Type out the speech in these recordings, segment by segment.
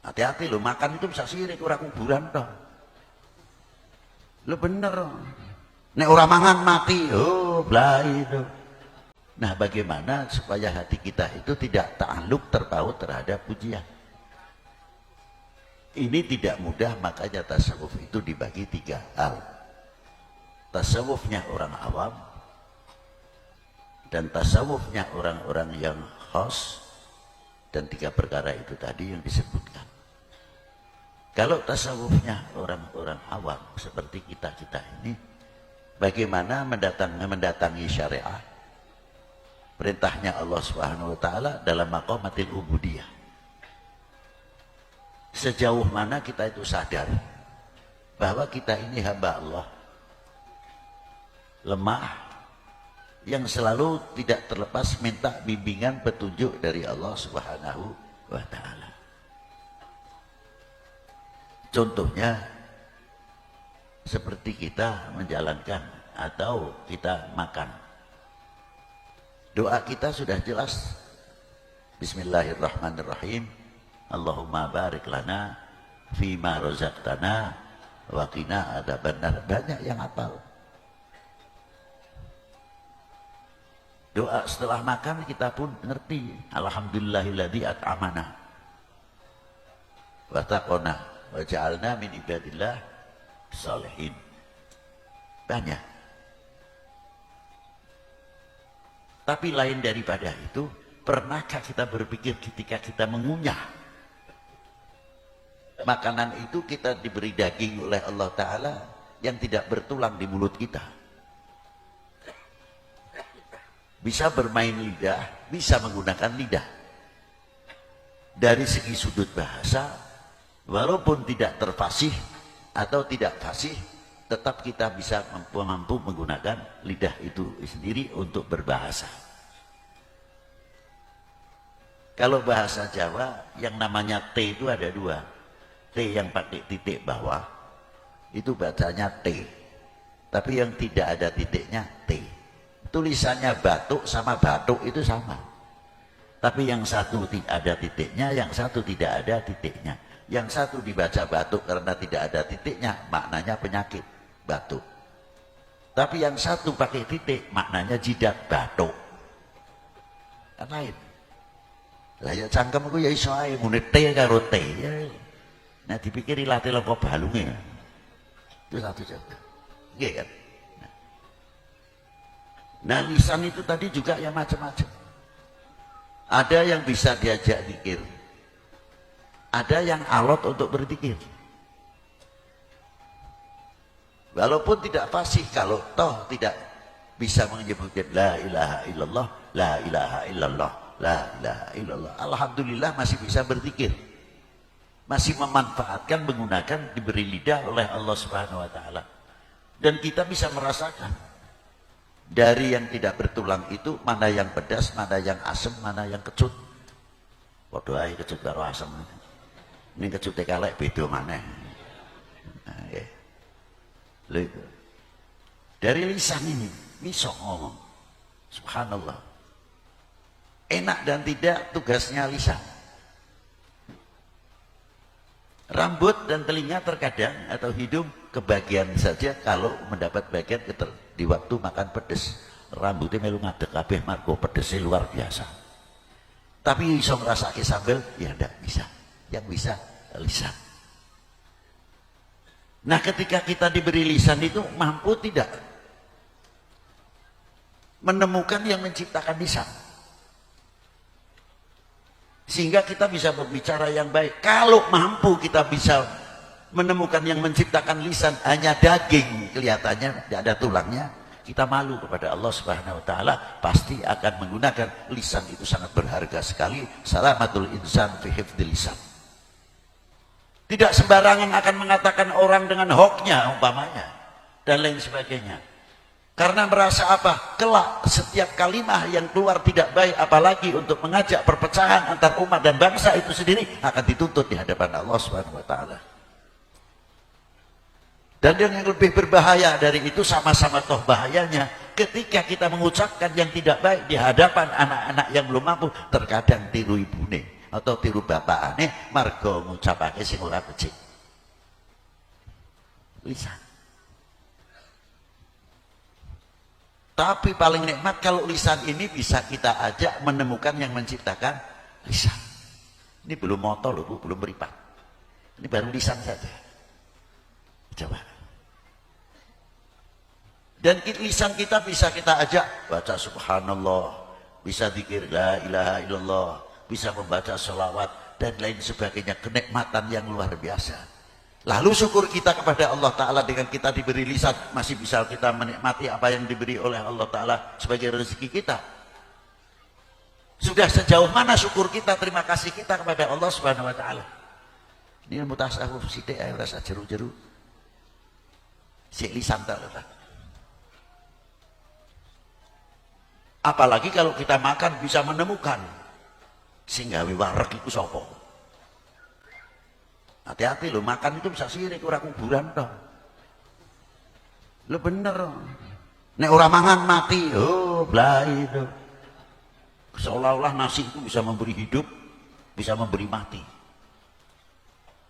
Hati-hati lo, makan itu bisa sirik, ora kuburan toh. Lo bener. Nek orang mangan mati, oh belai itu. Nah, bagaimana supaya hati kita itu tidak ta'alluq, terpaut terhadap pujian? Ini tidak mudah, makanya tasawuf itu dibagi 3 hal. Tasawufnya orang awam, dan tasawufnya orang-orang yang khas, dan 3 perkara itu tadi yang disebutkan. Kalau tasawufnya orang-orang awam seperti kita-kita ini, bagaimana mendatangi syariah? Perintahnya Allah Subhanahu wa taala dalam maqamatil ubudiyah. Sejauh mana kita itu sadar bahwa kita ini hamba Allah, lemah, yang selalu tidak terlepas minta bimbingan petunjuk dari Allah Subhanahu wa taala. Contohnya seperti kita menjalankan atau kita makan. Doa kita sudah jelas. Bismillahirrahmanirrahim. Allahumma barik lana fima razaqtana wa qina adzabannar. Banyak yang hafal. Doa setelah makan kita pun ngerti. Alhamdulillahilladzi at'amana wa taqona wa ja'alna min ibadillah sholihin. Banyak. Tapi lain daripada itu, pernahkah kita berpikir ketika kita mengunyah makanan itu, kita diberi daging oleh Allah Ta'ala yang tidak bertulang di mulut kita? Bisa bermain lidah, bisa menggunakan lidah. Dari segi sudut bahasa, walaupun tidak terfasih atau tidak fasih, tetap kita bisa mampu menggunakan lidah itu sendiri untuk berbahasa. Kalau bahasa Jawa yang namanya T itu ada 2. T yang pakai titik bawah itu bacanya T, tapi yang tidak ada titiknya T. Tulisannya batuk sama batuk itu sama, tapi yang satu ada titiknya, yang satu tidak ada titiknya. Yang satu dibaca batuk karena tidak ada titiknya, maknanya penyakit batuk. Tapi yang satu pakai titik, maknanya jidat batuk. Kan lain. Lah ya cangkemku ya iso ae mune T karo T. Nah dipikir ilate loko balunge. Itu satu juga. Nggih kan. Nah lisan itu tadi juga ya macam-macam. Ada yang bisa diajak zikir. Ada yang alot untuk berzikir. Walaupun tidak fasih, kalau toh tidak bisa menyebutkan la ilaha illallah, la ilaha illallah, la ilaha illallah, alhamdulillah masih bisa berzikir, masih memanfaatkan, menggunakan, diberi lidah oleh Allah Subhanahu wa taala. Dan kita bisa merasakan dari yang tidak bertulang itu mana yang pedas, mana yang asam, mana yang kecut. Waduh ae kecut karo asam. Ini kecut kalek beda maneh. Nah, ya. Dari lisan ini bisa ngomong. Subhanallah. Enak dan tidak tugasnya lisan. Rambut dan telinga terkadang atau hidung kebagian saja kalau mendapat bagian di waktu makan pedes. Rambutnya melu ngadeg kabeh margo pedesnya luar biasa. Tapi iso ngrasake sambel ya ndak bisa. Yang bisa lisan. Nah ketika kita diberi lisan itu mampu tidak menemukan yang menciptakan lisan, sehingga kita bisa berbicara yang baik. Kalau mampu kita bisa menemukan yang menciptakan lisan hanya daging, kelihatannya tidak ada tulangnya, kita malu kepada Allah Subhanahu wa taala. Pasti akan menggunakan lisan itu, sangat berharga sekali. Salamatul insan fi hifdzil lisan. Tidak sembarangan akan mengatakan orang dengan hoknya umpamanya dan lain sebagainya. Karena merasa apa? Kelak setiap kalimah yang keluar tidak baik, apalagi untuk mengajak perpecahan antar umat dan bangsa itu sendiri, akan dituntut di hadapan Allah Subhanahu wa taala. Dan yang lebih berbahaya dari itu, sama-sama toh bahayanya, ketika kita mengucapkan yang tidak baik di hadapan anak-anak yang belum mampu, terkadang tiru ibune. atau tiru bapakane marga ngucapake sing ora becik. Lisan. Tapi paling nikmat kalau lisan ini bisa kita ajak menemukan yang menciptakan lisan. Ini belum moto loh Bu, belum meripat. Ini baru lisan saja. Coba. Dan lisan kita bisa kita ajak baca subhanallah, bisa zikir la ilaha illallah, bisa membaca sholawat dan lain sebagainya, kenikmatan yang luar biasa. Lalu syukur kita kepada Allah Ta'ala dengan kita diberi lisan, masih bisa kita menikmati apa yang diberi oleh Allah Ta'ala sebagai rezeki kita. Sudah sejauh mana syukur kita, terima kasih kita kepada Allah Subhanahu Wa Ta'ala. Ini ilmu tasawuf sidik ayo rasa jeru-jeru. Si lisan tak letak. Apalagi kalau kita makan bisa menemukan sehingga wareg iku sapa. Hati-hati loh, makan itu bisa sirik, ora kuburan toh. Lo bener. Nek ora mangan mati, oh blai itu. Seolah-olah nasi itu bisa memberi hidup, bisa memberi mati.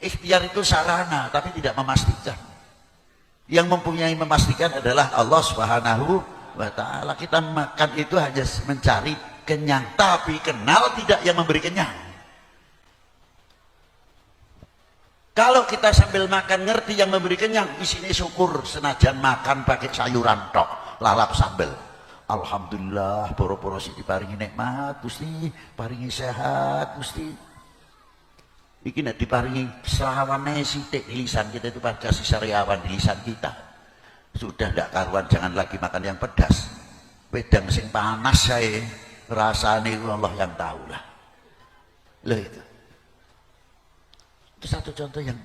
Ikhtiar itu sarana, tapi tidak memastikan. Yang mempunyai memastikan adalah Allah Subhanahu wa Ta'ala. Kita makan itu hanya mencari kenyang, tapi kenal tidak yang memberi kenyang. Kalau kita sambil makan ngerti yang memberi kenyang, di sini syukur senajan makan pakai sayuran tok, lalap sambel. Alhamdulillah, poro-poro sih diparingi nikmat, Gusti, paringi sehat, Gusti. Iki nek diparingi selawane sithik di lisan kita itu pada kasih sariawan di lisan kita. Sudah ndak karuan, jangan lagi makan yang pedas. Wedang sing panas saya rasane Allah yang tahu lah. Loh itu. Itu satu contoh yang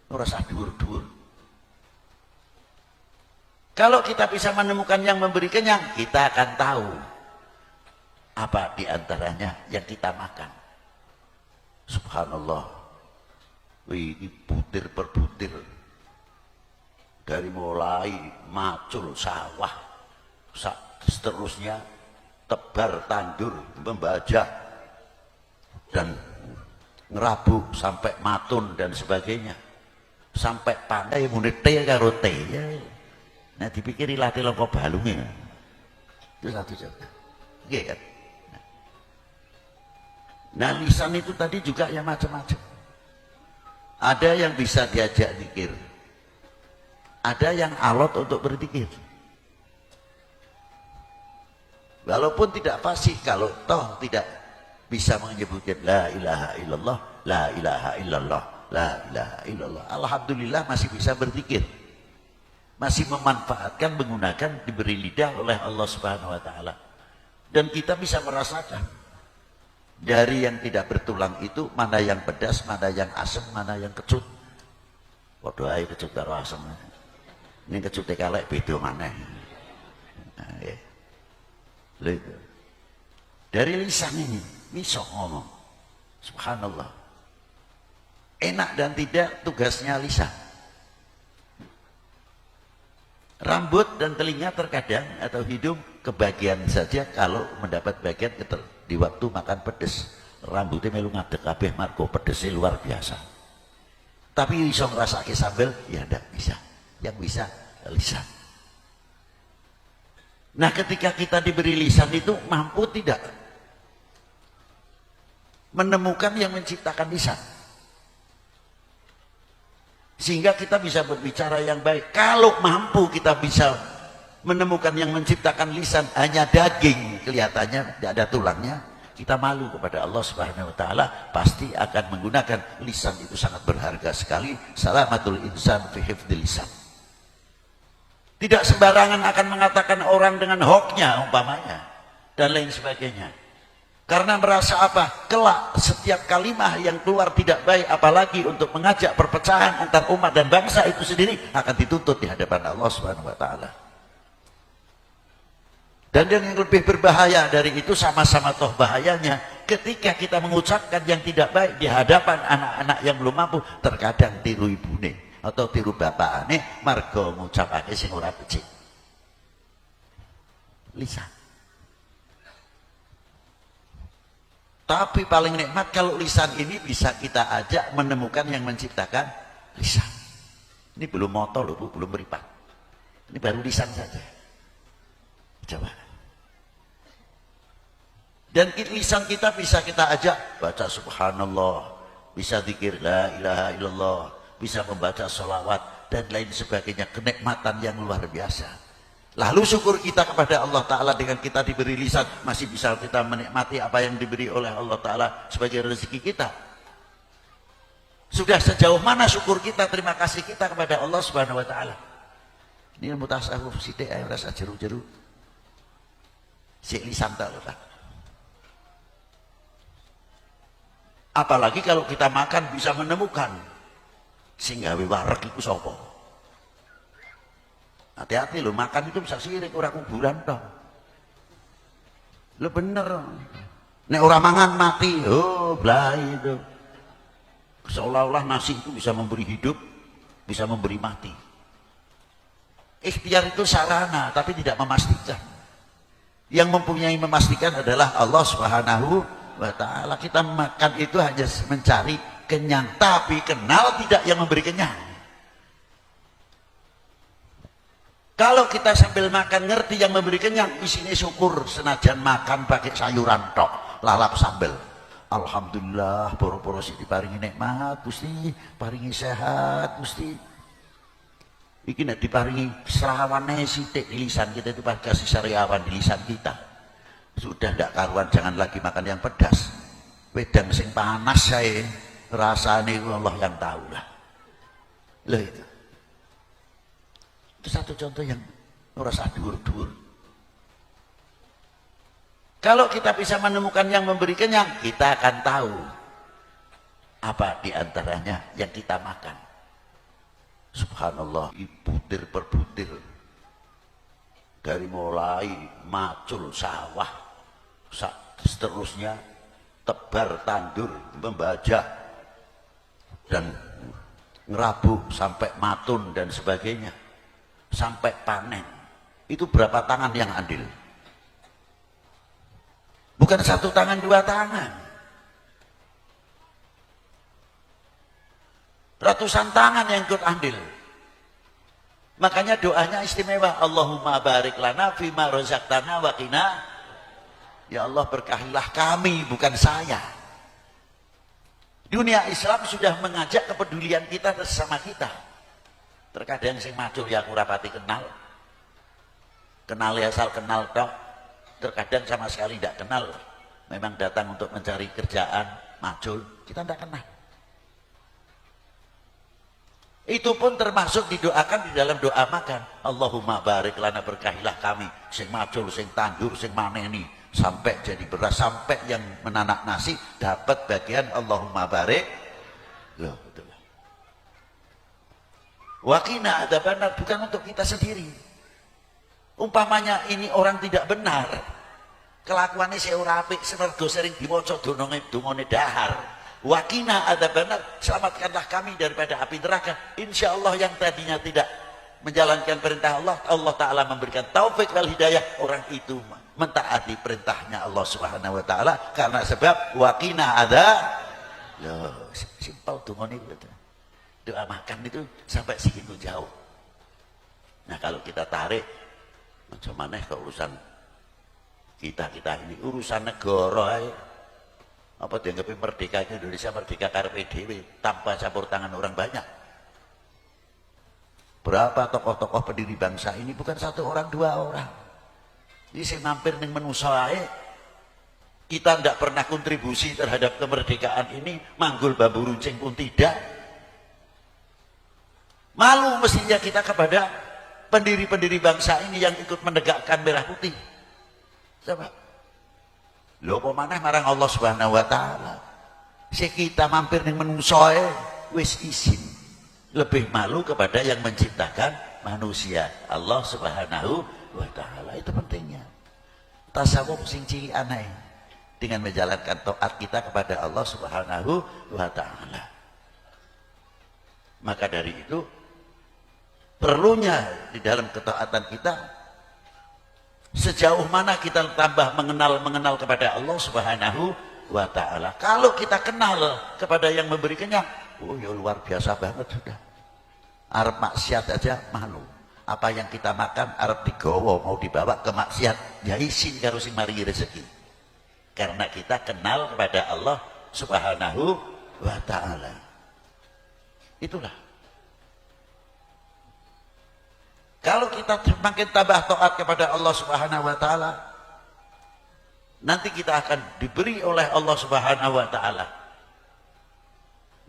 merasa dur-dur. Kalau kita bisa menemukan yang memberi kenyang, kita akan tahu apa diantaranya yang kita makan. Subhanallah. Ini butir per butir. Dari mulai macul sawah, seterusnya tebar tandur, membajak, dan ngerabuk sampai matun dan sebagainya, sampai pandai muni teh karo teh ya. Nah dipikiri latih longko balungnya itu satu contoh. Oke kan? Nah lisan itu tadi juga ya macam-macam. Ada yang bisa diajak zikir, ada yang alot untuk berzikir. Walaupun tidak fasih, kalau toh tidak bisa menyebutkan la ilaha illallah, la ilaha illallah, la ilaha illallah, alhamdulillah masih bisa berzikir, masih memanfaatkan menggunakan diberi lidah oleh Allah Subhanahu Wa Ta'ala. Dan kita bisa merasakan dari yang tidak bertulang itu mana yang pedas, mana yang asam, mana yang kecut. Waduh ayo kecut karo asam, ini kecut kalek beda mana. Nah, ya. Dari lisan ini bisa ngomong. Subhanallah. Enak dan tidak tugasnya lisan. Rambut dan telinga terkadang atau hidung kebagian saja kalau mendapat bagian di waktu makan pedes. Rambutnya melu ngadek kabeh margo pedesnya luar biasa. Tapi bisa ngrasake sambel ya ndak bisa. Yang bisa lisan. Nah ketika kita diberi lisan itu mampu tidak menemukan yang menciptakan lisan, sehingga kita bisa berbicara yang baik. Kalau mampu kita bisa menemukan yang menciptakan lisan hanya daging, kelihatannya tidak ada tulangnya, kita malu kepada Allah Subhanahu Wa Ta'ala. Pasti akan menggunakan lisan itu, sangat berharga sekali. Salamatul insan fi hifdzil lisan. Tidak sembarangan akan mengatakan orang dengan hoknya umpamanya dan lain sebagainya. Karena merasa apa? Kelak setiap kalimah yang keluar tidak baik, apalagi untuk mengajak perpecahan antar umat dan bangsa itu sendiri, akan dituntut di hadapan Allah Subhanahu Wa Ta'ala. Dan yang lebih berbahaya dari itu, sama-sama toh bahayanya, ketika kita mengucapkan yang tidak baik di hadapan anak-anak yang belum mampu, terkadang tiru ibune atau tiru bapakane marga ngucapake sing ora becik. Lisan. Tapi paling nikmat kalau lisan ini bisa kita ajak menemukan yang menciptakan lisan. Ini belum motor loh Bu, belum meripat. Ini baru lisan saja. Coba. Dan lisan kita bisa kita ajak baca subhanallah, bisa zikir la ilaha illallah, bisa membaca sholawat dan lain sebagainya, kenikmatan yang luar biasa. Lalu syukur kita kepada Allah Ta'ala dengan kita diberi lisan, masih bisa kita menikmati apa yang diberi oleh Allah Ta'ala sebagai rezeki kita. Sudah sejauh mana syukur kita, terima kasih kita kepada Allah Subhanahu Wa Ta'ala. Ini ilmu tasawuf sidik ayo rasa jeru-jeru. Si lisan tak letak. Apalagi kalau kita makan bisa menemukan sehingga wareg itu sopo. Hati-hati lo, makan itu bisa sirik, orang kuburan toh. Lo bener. Nek orang mangan mati, oh belai itu. Seolah-olah nasi itu bisa memberi hidup, bisa memberi mati. Ikhtiar itu sarana, tapi tidak memastikan. Yang mempunyai memastikan adalah Allah Subhanahu Wa Ta'ala. Kita makan itu hanya mencari kenyang, tapi kenal tidak yang memberi kenyang. Kalau kita sambil makan ngerti yang memberi kenyang, isinya syukur, senajan makan pakai sayuran tok, lalap sambel. Alhamdulillah, poro-poro sih diparingi nikmat, Gusti, paringi sehat, Gusti. Iki nek diparingi serawane sithik di lisan kita itu kasih sariawan di lisan kita. Sudah ndak karuan, jangan lagi makan yang pedas. Wedang sing panas saya rasane Allah yang tahu lah. Loh itu. Itu satu contoh yang merasa dhuwur-dhuwur. Kalau kita bisa menemukan yang memberi kenyang, kita akan tahu apa diantaranya yang kita makan. Subhanallah, butir per butir. Dari mulai macul sawah, seterusnya tebar tandur, membajak, dan ngerabuh sampai matun dan sebagainya. Sampai panen itu berapa tangan yang andil? Bukan satu tangan, dua tangan, ratusan tangan yang ikut andil. Makanya doanya istimewa, Allahumma barik lana fima razaqtana wa qina. Ya Allah, berkahilah kami, bukan saya. Dunia Islam sudah mengajak kepedulian kita bersama kita. Terkadang sing macul ya aku rapati kenal ya asal kenal tok. Terkadang sama sekali tidak kenal, memang datang untuk mencari kerjaan, macul, kita tidak kenal. Itu pun termasuk didoakan di dalam doa makan. Allahumma barik lana, berkahilah kami, sing macul, sing tandur, sing maneni, sampai jadi beras, sampai yang menanak nasi dapat bagian Allahumma barik. Loh, betul. Wakina ada benar, bukan untuk kita sendiri. Umpamanya ini orang tidak benar, kelakuannya seora apik, semergo sering diwaca dungane dahar. Wakina ada benar, selamatkanlah kami daripada api neraka. Insya Allah yang tadinya tidak menjalankan perintah Allah, Allah Ta'ala memberikan taufik wal hidayah, orang itu mentaati perintahnya Allah Subhanahu Wa Ta'ala. Karena sebab wakina ada. Loh, simpel dungane itu. Doa makan itu sampai segitu jauh. Nah kalau kita tarik, macam mana ke urusan kita ini, urusan negara. Apa dianggap merdeka Indonesia, merdeka karepe dhewe tanpa campur tangan orang banyak. Berapa tokoh-tokoh pendiri bangsa ini, bukan satu orang, dua orang. Ini saya mampir ning manusa ae. Kita tidak pernah kontribusi terhadap kemerdekaan ini, manggul bambu runcing pun tidak. Malu mestinya kita kepada pendiri-pendiri bangsa ini yang ikut menegakkan merah putih. Coba. Lho apa maneh marang Allah Subhanahu Wa Ta'ala. Si kita mampir ning menungso wis izin. Lebih malu kepada yang menciptakan manusia, Allah Subhanahu Wa Ta'ala. Itu pentingnya. Tasawuf sing cilik aneh dengan menjalankan taat kita kepada Allah Subhanahu Wa Ta'ala. Maka dari itu perlunya di dalam ketaatan kita, sejauh mana kita tambah mengenal kepada Allah Subhanahu wa ta'ala. Kalau kita kenal kepada yang memberi kenyang, oh ya luar biasa banget sudah. Arep maksiat aja malu. Apa yang kita makan arep digawa mau dibawa ke maksiat, ya isin karo sing maringi rezeki. Karena kita kenal kepada Allah Subhanahu wa ta'ala. Itulah. Kalau kita semakin tambah taat kepada Allah Subhanahu wa ta'ala, nanti kita akan diberi oleh Allah Subhanahu wa ta'ala.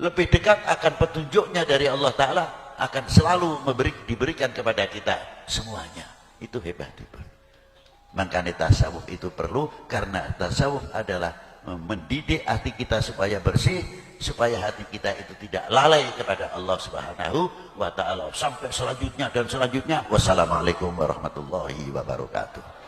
Lebih dekat akan petunjuknya dari Allah ta'ala, akan selalu diberikan kepada kita semuanya. Itu hebat itu. Makanya tasawuf itu perlu, karena tasawuf adalah mendidik hati kita supaya bersih, supaya hati kita itu tidak lalai kepada Allah Subhanahu wa ta'ala. Sampai selanjutnya dan selanjutnya. Wassalamualaikum warahmatullahi wabarakatuh.